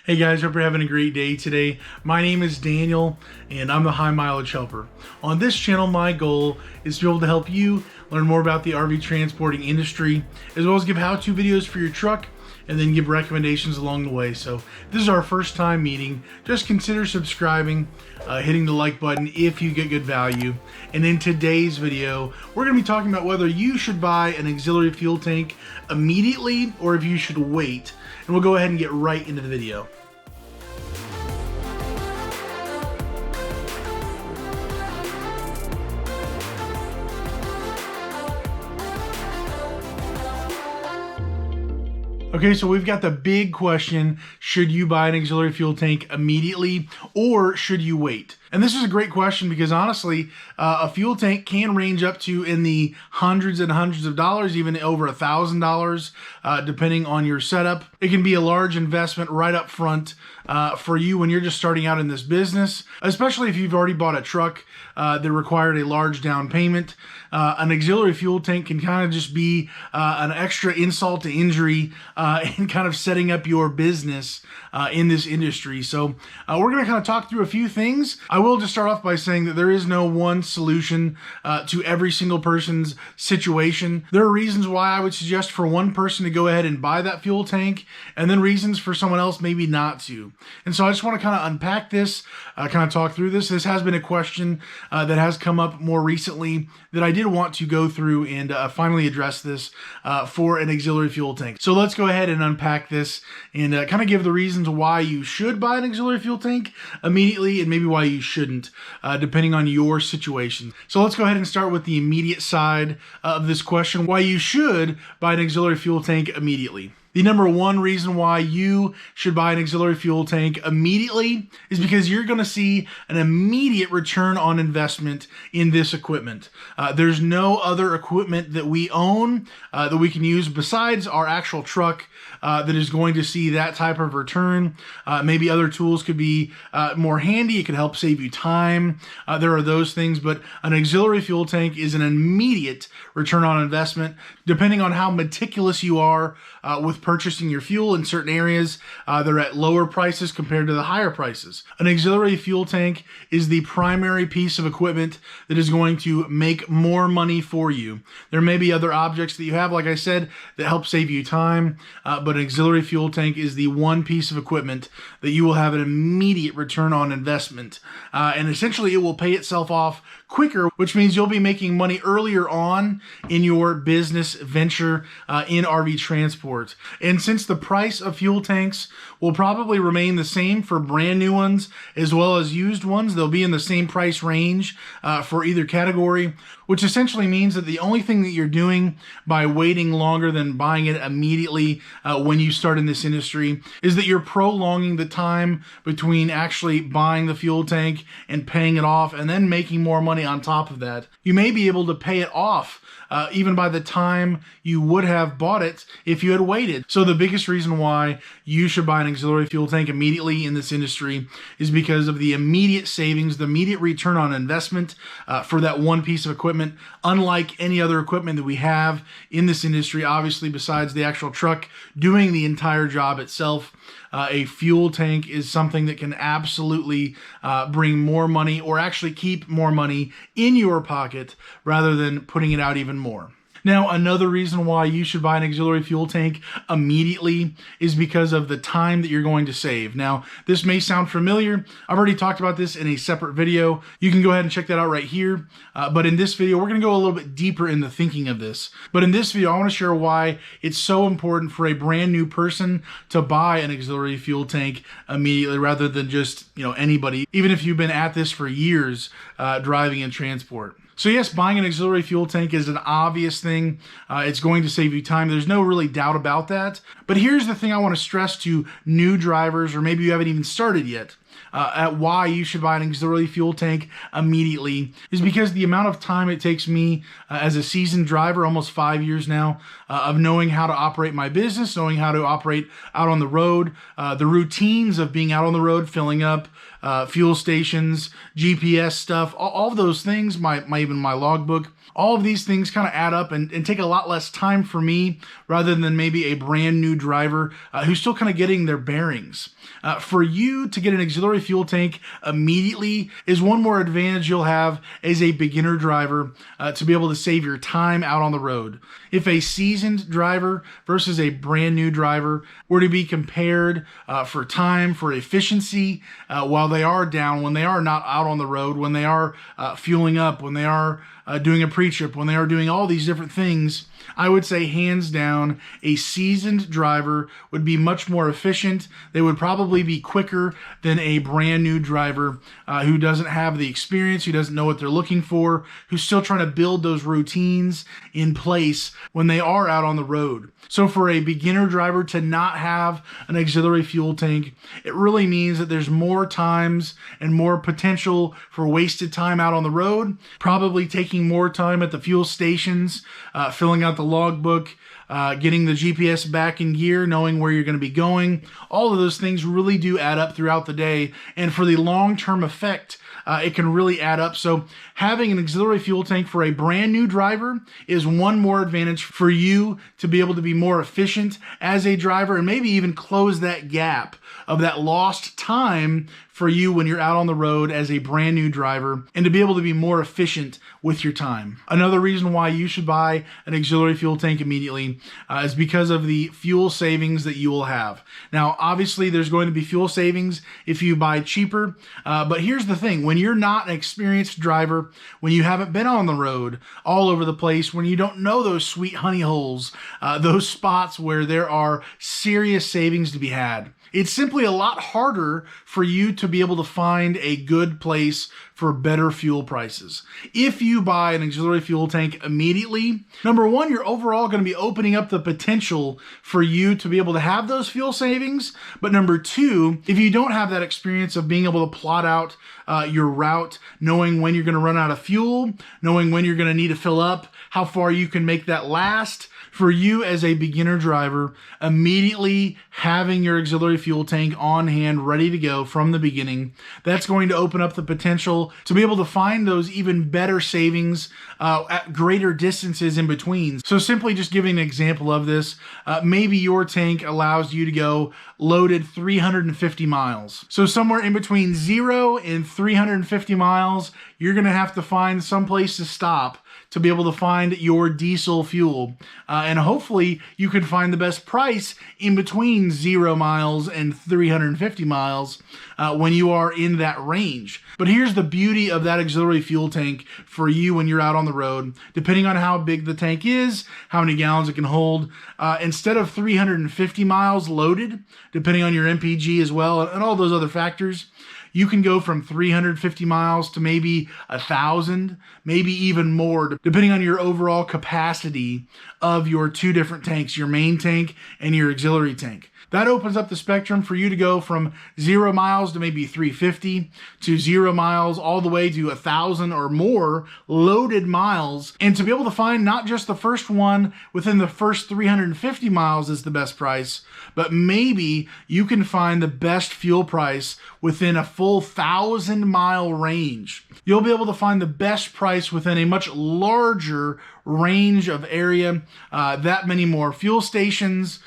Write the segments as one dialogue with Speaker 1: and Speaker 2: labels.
Speaker 1: Hey guys, hope you're having a great day today. My name is Daniel and I'm the High Mileage Helper. On this channel, my goal is to be able to help you learn more about the RV transporting industry, as well as give how-to videos for your truck and then give recommendations along the way. So if this is our first time meeting, just consider subscribing, hitting the like button if you get good value. And in today's video, we're gonna be talking about whether you should buy an auxiliary fuel tank immediately or if you should wait. And we'll go ahead and get right into the video. Okay, so we've got the big question: should you buy an auxiliary fuel tank immediately or should you wait? And this is a great question because honestly, a fuel tank can range up to in the hundreds and hundreds of dollars, even over $1,000, depending on your setup. It can be a large investment right up front for you when you're just starting out in this business, especially if you've already bought a truck that required a large down payment. An auxiliary fuel tank can kind of just be an extra insult to injury in kind of setting up your business in this industry. So we're going to kind of talk through a few things. I will just start off by saying that there is no one solution to every single person's situation. There are reasons why I would suggest for one person to go ahead and buy that fuel tank, and then reasons for someone else maybe not to. And so I just want to kind of unpack this, kind of talk through this. This has been a question that has come up more recently that I did want to go through and finally address this for an auxiliary fuel tank. So let's go ahead and unpack this and kind of give the reasons why you should buy an auxiliary fuel tank immediately and maybe why you shouldn't, depending on your situation. So let's go ahead and start with the immediate side of this question: why you should buy an auxiliary fuel tank immediately. The number one reason why you should buy an auxiliary fuel tank immediately is because you're going to see an immediate return on investment in this equipment. There's no other equipment that we own that we can use besides our actual truck that is going to see that type of return. Maybe other tools could be more handy. It could help save you time. There are those things, but an auxiliary fuel tank is an immediate return on investment, depending on how meticulous you are with purchasing your fuel. In certain areas, they're at lower prices compared to the higher prices. An auxiliary fuel tank is the primary piece of equipment that is going to make more money for you. There may be other objects that you have, like I said, that help save you time, but an auxiliary fuel tank is the one piece of equipment that you will have an immediate return on investment. And essentially it will pay itself off quicker, which means you'll be making money earlier on in your business venture in RV transport. And since the price of fuel tanks will probably remain the same for brand new ones as well as used ones, they'll be in the same price range for either category, which essentially means that the only thing that you're doing by waiting longer than buying it immediately when you start in this industry is that you're prolonging the time between actually buying the fuel tank and paying it off and then making more money on top of that. You may be able to pay it off even by the time you would have bought it if you had waited. So the biggest reason why you should buy an auxiliary fuel tank immediately in this industry is because of the immediate savings, the immediate return on investment for that one piece of equipment, unlike any other equipment that we have in this industry, obviously besides the actual truck doing the entire job itself. A fuel tank is something that can absolutely bring more money, or actually keep more money in your pocket rather than putting it out even more. Now, another reason why you should buy an auxiliary fuel tank immediately is because of the time that you're going to save. Now, this may sound familiar. I've already talked about this in a separate video. You can go ahead and check that out right here. But in this video, we're going to go a little bit deeper in the thinking of this. But in this video, I want to share why it's so important for a brand new person to buy an auxiliary fuel tank immediately rather than just, anybody, even if you've been at this for years driving in transport. So yes, buying an auxiliary fuel tank is an obvious thing. It's going to save you time. There's no really doubt about that. But here's the thing I want to stress to new drivers, or maybe you haven't even started yet. at why you should buy an auxiliary fuel tank immediately is because the amount of time it takes me as a seasoned driver, almost 5 years now, of knowing how to operate my business, knowing how to operate out on the road, the routines of being out on the road, filling up, fuel stations, GPS stuff, all of those things, even my logbook, all of these things kind of add up and take a lot less time for me rather than maybe a brand new driver who's still kind of getting their bearings. For you to get an auxiliary fuel tank immediately is one more advantage you'll have as a beginner driver to be able to save your time out on the road. If a seasoned driver versus a brand new driver were to be compared for time, for efficiency, while they are down, when they are not out on the road, when they are fueling up, when they are doing a pre-trip, when they are doing all these different things, I would say hands down, a seasoned driver would be much more efficient. They would probably be quicker than a brand new driver who doesn't have the experience, who doesn't know what they're looking for, who's still trying to build those routines in place when they are out on the road. So for a beginner driver to not have an auxiliary fuel tank, it really means that there's more times and more potential for wasted time out on the road, probably taking more time at the fuel stations, filling out the logbook, getting the GPS back in gear, knowing where you're going to be going. All of those things really do add up throughout the day. And for the long-term effect, it can really add up. So having an auxiliary fuel tank for a brand new driver is one more advantage for you to be able to be more efficient as a driver and maybe even close that gap of that lost time for you when you're out on the road as a brand new driver and to be able to be more efficient with your time. Another reason why you should buy an auxiliary fuel tank immediately is because of the fuel savings that you will have. Now, obviously, there's going to be fuel savings if you buy cheaper, but here's the thing. When you're not an experienced driver, when you haven't been on the road all over the place, when you don't know those sweet honey holes, those spots where there are serious savings to be had, it's simply a lot harder for you to be able to find a good place for better fuel prices. If you buy an auxiliary fuel tank immediately, number one, you're overall going to be opening up the potential for you to be able to have those fuel savings. But number two, if you don't have that experience of being able to plot out your route, knowing when you're going to run out of fuel, knowing when you're going to need to fill up, how far you can make that last, for you as a beginner driver, immediately having your auxiliary fuel tank on hand, ready to go from the beginning, that's going to open up the potential to be able to find those even better savings at greater distances in between. So simply just giving an example of this, maybe your tank allows you to go loaded 350 miles. So somewhere in between 0 and 350 miles, you're going to have to find some place to stop to be able to find your diesel fuel. And hopefully you can find the best price in between 0 miles and 350 miles when you are in that range. But here's the beauty of that auxiliary fuel tank for you when you're out on the road. Depending on how big the tank is, how many gallons it can hold, instead of 350 miles loaded, depending on your MPG as well, and all those other factors, you can go from 350 miles to maybe 1,000, maybe even more, depending on your overall capacity of your two different tanks, your main tank and your auxiliary tank. That opens up the spectrum for you to go from 0 miles to maybe 350 to 0 miles all the way to 1,000 or more loaded miles, and to be able to find not just the first one within the first 350 miles is the best price, but maybe you can find the best fuel price within a full 1,000-mile range. You'll be able to find the best price within a much larger range of area, that many more fuel stations,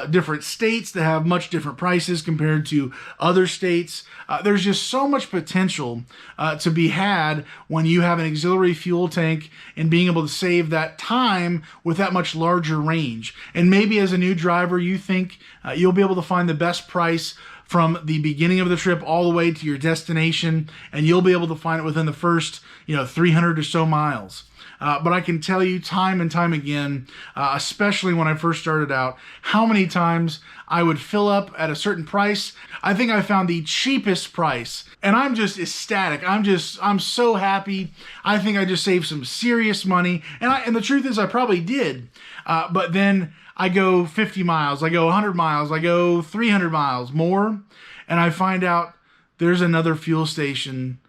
Speaker 1: different states that have much different prices compared to other states. There's just so much potential to be had when you have an auxiliary fuel tank and being able to save that time with that much larger range. And maybe as a new driver, you think you'll be able to find the best price from the beginning of the trip all the way to your destination, and you'll be able to find it within the first 300 or so miles. But I can tell you time and time again, especially when I first started out, how many times I would fill up at a certain price. I think I found the cheapest price, and I'm just ecstatic. I'm so happy. I think I just saved some serious money, and the truth is I probably did. But then I go 50 miles, I go 100 miles, I go 300 miles more, and I find out there's another fuel station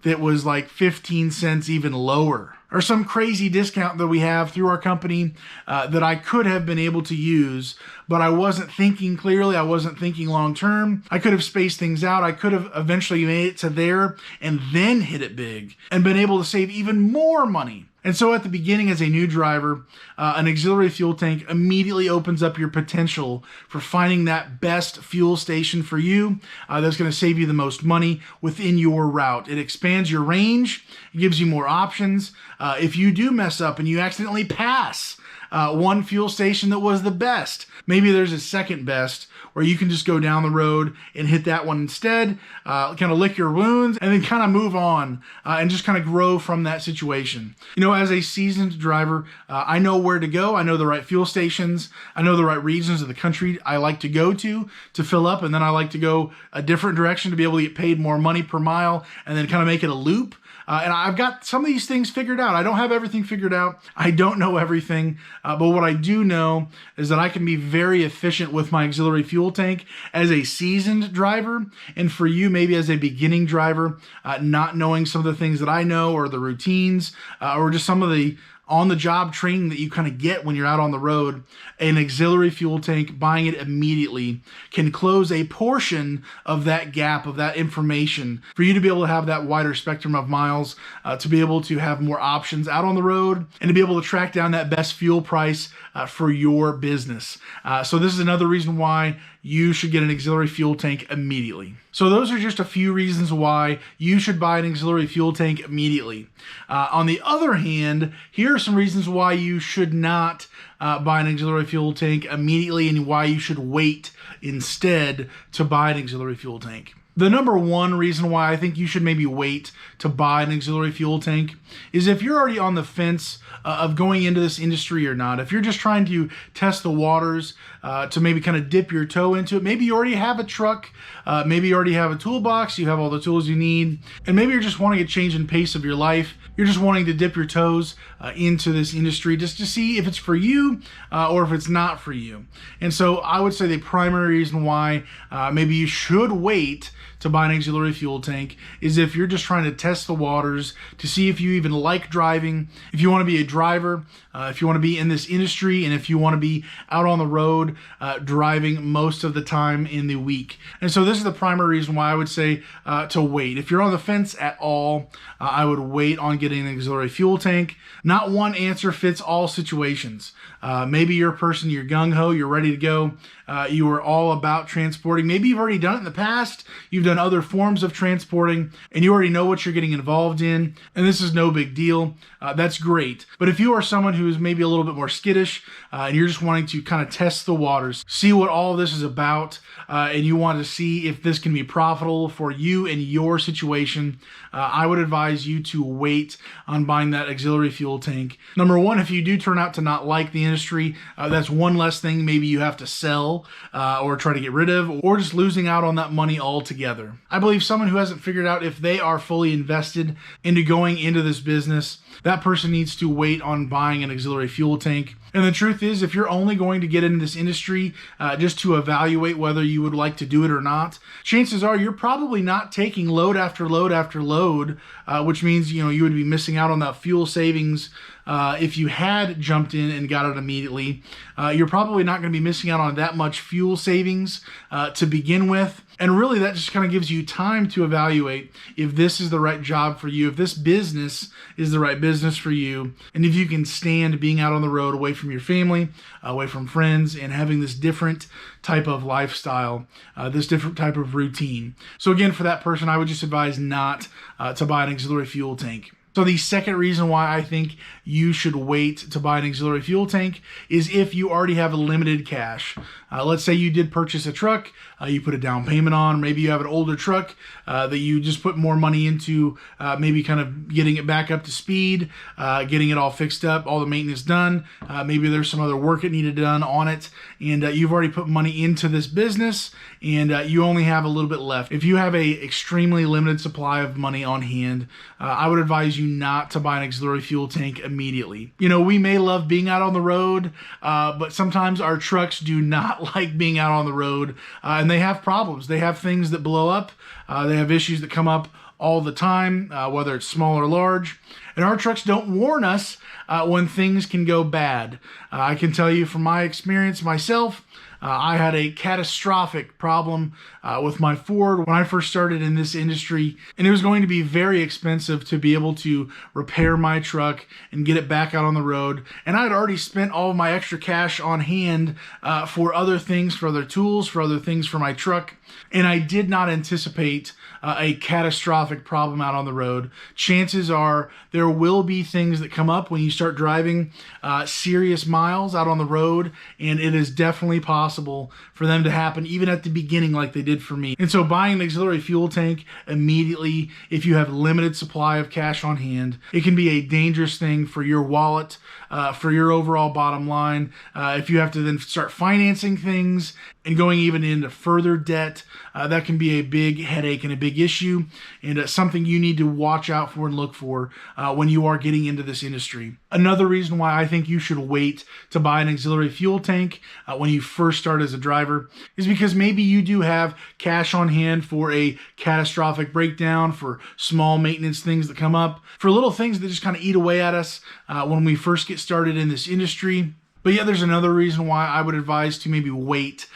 Speaker 1: that was like 15 cents even lower, or some crazy discount that we have through our company that I could have been able to use, but I wasn't thinking clearly. I wasn't thinking long term. I could have spaced things out. I could have eventually made it to there and then hit it big and been able to save even more money. And so at the beginning, as a new driver, an auxiliary fuel tank immediately opens up your potential for finding that best fuel station for you that's going to save you the most money within your route. It expands your range. It gives you more options. If you do mess up and you accidentally pass one fuel station that was the best, maybe there's a second best, where you can just go down the road and hit that one instead, kind of lick your wounds, and then kind of move on and just kind of grow from that situation. You know, as a seasoned driver, I know where to go. I know the right fuel stations. I know the right regions of the country I like to go to fill up, and then I like to go a different direction to be able to get paid more money per mile and then kind of make it a loop. And I've got some of these things figured out. I don't have everything figured out. I don't know everything. But what I do know is that I can be very efficient with my auxiliary fuel tank as a seasoned driver. And for you, maybe as a beginning driver, not knowing some of the things that I know, or the routines, or just some of the on-the-job training that you kind of get when you're out on the road, an auxiliary fuel tank, buying it immediately, can close a portion of that gap, of that information, for you to be able to have that wider spectrum of miles, to be able to have more options out on the road, and to be able to track down that best fuel price for your business. So this is another reason why you should get an auxiliary fuel tank immediately. So those are just a few reasons why you should buy an auxiliary fuel tank immediately. On the other hand, here are some reasons why you should not buy an auxiliary fuel tank immediately, and why you should wait instead to buy an auxiliary fuel tank. The number one reason why I think you should maybe wait to buy an auxiliary fuel tank is if you're already on the fence of going into this industry or not. If you're just trying to test the waters, to maybe kind of dip your toe into it. Maybe you already have a truck, maybe you already have a toolbox, you have all the tools you need, and maybe you're just wanting a change in pace of your life. You're just wanting to dip your toes into this industry just to see if it's for you or if it's not for you. And so I would say the primary reason why maybe you should wait to buy an auxiliary fuel tank is if you're just trying to test the waters to see if you even like driving, if you want to be a driver, if you want to be in this industry, and if you want to be out on the road driving most of the time in the week. And so this is the primary reason why I would say to wait. If you're on the fence at all, I would wait on getting an auxiliary fuel tank. Not one answer fits all situations. Maybe you're a person, you're gung-ho, you're ready to go. You are all about transporting. Maybe you've already done it in the past. You've done other forms of transporting, and you already know what you're getting involved in, and this is no big deal. That's great. But if you are someone who is maybe a little bit more skittish, and you're just wanting to kind of test the waters, see what all of this is about, and you want to see if this can be profitable for you and your situation, I would advise you to wait on buying that auxiliary fuel tank. Number one, if you do turn out to not like the industry, that's one less thing maybe you have to sell or try to get rid of, or just losing out on that money altogether. I believe someone who hasn't figured out if they are fully invested into going into this business, that person needs to wait on buying an auxiliary fuel tank. And the truth is, if you're only going to get into this industry just to evaluate whether you would like to do it or not, chances are you're probably not taking load after load after load, which means you would be missing out on that fuel savings. If you had jumped in and got it immediately, you're probably not going to be missing out on that much fuel savings to begin with. And really, that just kind of gives you time to evaluate if this is the right job for you, if this business is the right business for you, and if you can stand being out on the road away from your family, away from friends, and having this different type of lifestyle, this different type of routine. So again, for that person, I would just advise not to buy an auxiliary fuel tank. So the second reason why I think you should wait to buy an auxiliary fuel tank is if you already have a limited cash. Let's say you did purchase a truck, you put a down payment on, maybe you have an older truck that you just put more money into, maybe kind of getting it back up to speed, getting it all fixed up, all the maintenance done. Maybe there's some other work that needed done on it, and you've already put money into this business, and you only have a little bit left. If you have a extremely limited supply of money on hand, I would advise you not to buy an auxiliary fuel tank immediately. You know, we may love being out on the road, but sometimes our trucks do not like being out on the road, and they have problems. They have things that blow up. They have issues that come up all the time, whether it's small or large. And our trucks don't warn us when things can go bad. I can tell you from my experience myself, I had a catastrophic problem with my Ford when I first started in this industry, and it was going to be very expensive to be able to repair my truck and get it back out on the road. And I had already spent all of my extra cash on hand for other things, for other tools, for other things for my truck. And I did not anticipate a catastrophic problem out on the road. Chances are there will be things that come up when you start driving serious miles out on the road, and it is definitely possible for them to happen even at the beginning like they did for me. And so buying an auxiliary fuel tank immediately, if you have limited supply of cash on hand, it can be a dangerous thing for your wallet, for your overall bottom line. If you have to then start financing things and going even into further debt, that can be a big headache and a big issue, and something you need to watch out for and look for when you are getting into this industry. Another reason why I think you should wait to buy an auxiliary fuel tank when you first start as a driver is because maybe you do have cash on hand for a catastrophic breakdown, for small maintenance things that come up, for little things that just kind of eat away at us when we first get started in this industry. But yeah, there's another reason why I would advise to maybe wait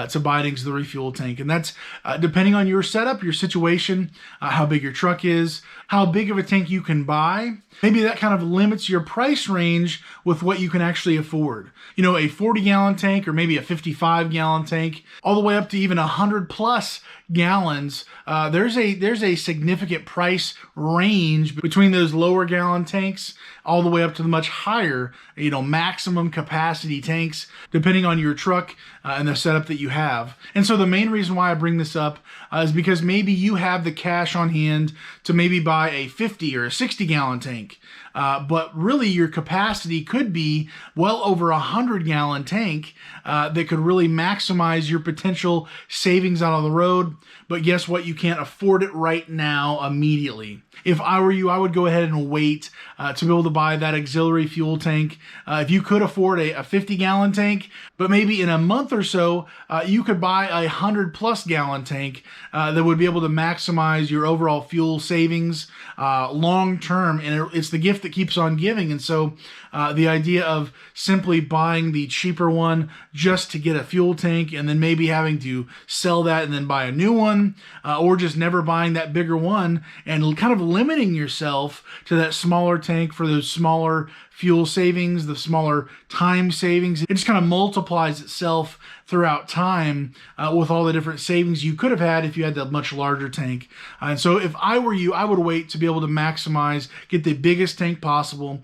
Speaker 1: to buy an auxiliary fuel tank. And that's depending on your setup, your situation, how big your truck is, how big of a tank you can buy. Maybe that kind of limits your price range with what you can actually afford. You know, a 40-gallon tank or maybe a 55-gallon tank, all the way up to even 100+ gallons. There's a significant price range between those lower gallon tanks all the way up to the much higher, you know, maximum capacity tanks, depending on your truck and the setup that you have. And so the main reason why I bring this up is because maybe you have the cash on hand to maybe buy a 50 or a 60-gallon tank. But really your capacity could be well over a 100-gallon tank that could really maximize your potential savings out on the road. But guess what? You can't afford it right now immediately. If I were you, I would go ahead and wait to be able to buy that auxiliary fuel tank. If you could afford a 50-gallon tank, but maybe in a month or so, you could buy a 100+ gallon tank that would be able to maximize your overall fuel savings long term. And it's the gift that keeps on giving. And so the idea of simply buying the cheaper one just to get a fuel tank and then maybe having to sell that and then buy a new one, or just never buying that bigger one and kind of limiting yourself to that smaller tank for those smaller fuel savings, the smaller time savings. It just kind of multiplies itself throughout time with all the different savings you could have had if you had the much larger tank. And so if I were you, I would wait to be able to maximize, get the biggest tank possible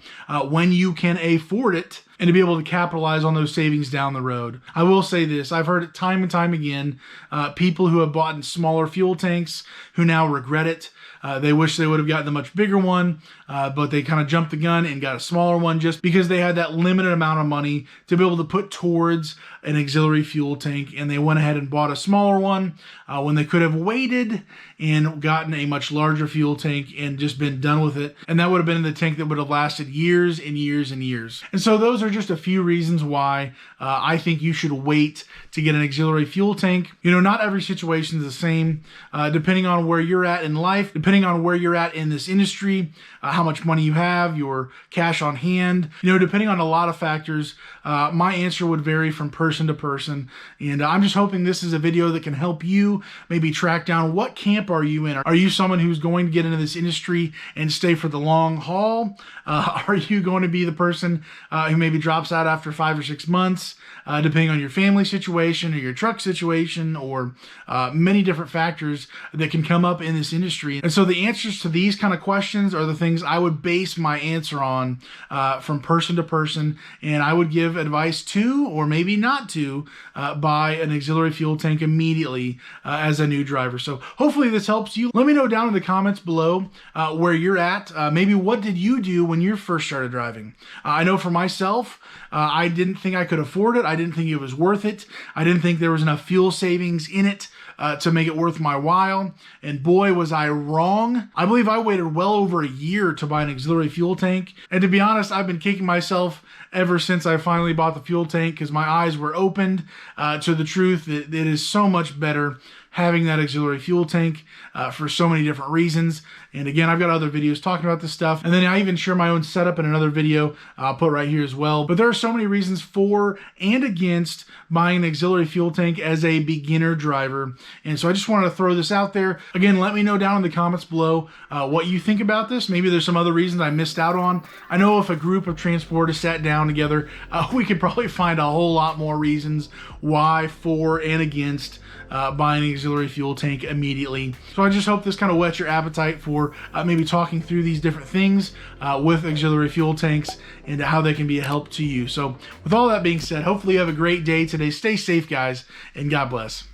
Speaker 1: when you can afford it, and to be able to capitalize on those savings down the road. I will say this, I've heard it time and time again, people who have bought smaller fuel tanks who now regret it. They wish they would have gotten a much bigger one, but they kind of jumped the gun and got a smaller one just because they had that limited amount of money to be able to put towards an auxiliary fuel tank, and they went ahead and bought a smaller one when they could have waited and gotten a much larger fuel tank and just been done with it. And that would have been the tank that would have lasted years and years and years. And so those are just a few reasons why I think you should wait to get an auxiliary fuel tank. You know, not every situation is the same. Depending on where you're at in life, depending on where you're at in this industry, how much money you have, your cash on hand, you know, depending on a lot of factors, my answer would vary from person to person. And I'm just hoping this is a video that can help you maybe track down what camp are you in. Are you someone who's going to get into this industry and stay for the long haul? Are you going to be the person who maybe drops out after 5 or 6 months, depending on your family situation or your truck situation, or many different factors that can come up in this industry? And so the answers to these kind of questions are the things I would base my answer on from person to person, and I would give advice to, or maybe not to, buy an auxiliary fuel tank immediately as a new driver. So hopefully this helps you. Let me know down in the comments below where you're at. Maybe what did you do when you first started driving? I know for myself, I didn't think I could afford it. I didn't think it was worth it. I didn't think there was enough fuel savings in it to make it worth my while. And boy, was I wrong. I believe I waited well over a year to buy an auxiliary fuel tank. And to be honest, I've been kicking myself ever since I finally bought the fuel tank because my eyes were opened to the truth that it is so much better having that auxiliary fuel tank for so many different reasons. And again, I've got other videos talking about this stuff. And then I even share my own setup in another video I'll put right here as well. But there are so many reasons for and against buying an auxiliary fuel tank as a beginner driver. And so I just wanted to throw this out there. Again, let me know down in the comments below what you think about this. Maybe there's some other reasons I missed out on. I know if a group of transporters sat down together, we could probably find a whole lot more reasons why, for, and against buying an auxiliary fuel tank immediately. So I just hope this kind of whets your appetite for maybe talking through these different things with auxiliary fuel tanks and how they can be a help to you. So with all that being said, hopefully you have a great day today. Stay safe, guys, and God bless.